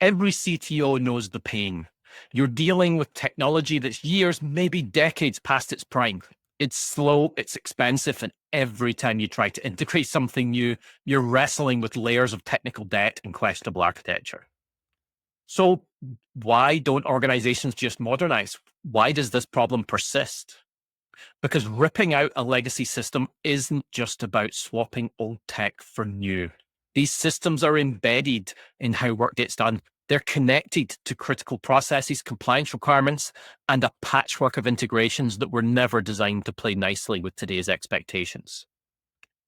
Every CTO knows the pain. You're dealing with technology that's years, maybe decades past its prime. It's slow, it's expensive, and every time you try to integrate something new, you're wrestling with layers of technical debt and questionable architecture. So why don't organizations just modernize? Why does this problem persist? Because ripping out a legacy system isn't just about swapping old tech for new. These systems are embedded in how work gets done. They're connected to critical processes, compliance requirements, and a patchwork of integrations that were never designed to play nicely with today's expectations.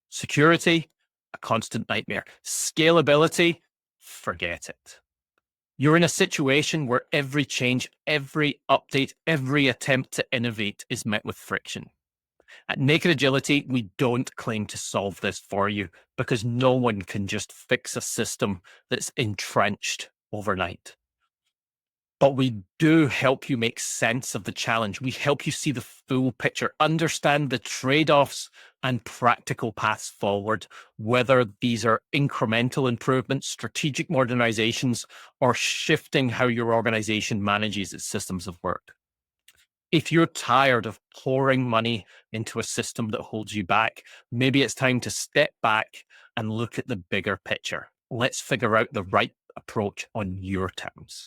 Security, a constant nightmare. Scalability, forget it. You're in a situation where every change, every update, every attempt to innovate is met with friction. At Naked Agility, we don't claim to solve this for you because no one can just fix a system that's entrenched overnight. But we do help you make sense of the challenge. We help you see the full picture, understand the trade-offs and practical paths forward, whether these are incremental improvements, strategic modernizations, or shifting how your organization manages its systems of work. If you're tired of pouring money into a system that holds you back, maybe it's time to step back and look at the bigger picture. Let's figure out the right approach on your terms.